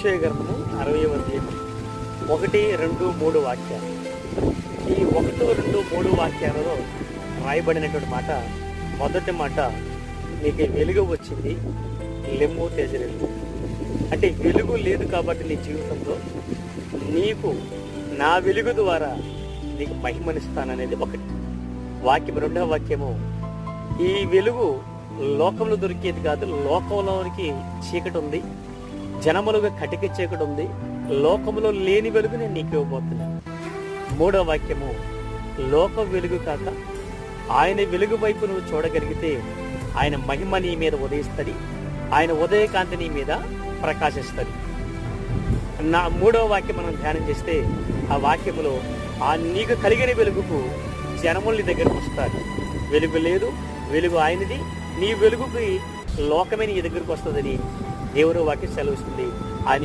యెషయా గ్రంథము 60వ అధ్యాయం 1, 2, 3 వాక్యాలు. ఈ 1, 2, 3 వాక్యాలలో రాయబడినటువంటి మాట, మొదటి మాట, నీకు వెలుగు వచ్చింది, లెమ్ము తేజరిల్లు. అంటే వెలుగు లేదు కాబట్టి నీ జీవితంలో నీకు నా వెలుగు ద్వారా నీకు మహిమనిస్తాననేది ఒకటి వాక్యం. రెండవ వాక్యము, ఈ వెలుగు లోకంలో దొరికేది కాదు, లోకంలోనికి చీకటి ఉంది, జనములుగా కటిక చీకటి ఉంది, లోకంలో లేని వెలుగు నేను నీకు ఇవ్వబోతున్నాను. మూడవ వాక్యము, లోక వెలుగు కాక ఆయన వెలుగు వైపు నువ్వు చూడగలిగితే ఆయన మహిమ నీ మీద ఉదయిస్తుంది, ఆయన ఉదయకాంతి నీ మీద ప్రకాశిస్తుంది. నా మూడవ వాక్యం మనం ధ్యానం చేస్తే, ఆ వాక్యములో ఆ నీకు కలిగిన వెలుగుకు జనములు నీ దగ్గరకు వస్తారు. వెలుగు లేదు, వెలుగు ఆయనది, నీ వెలుగుకి లోకమే నీ దగ్గరకు వస్తుందని దేవుని వాక్యం సెలవిస్తుంది.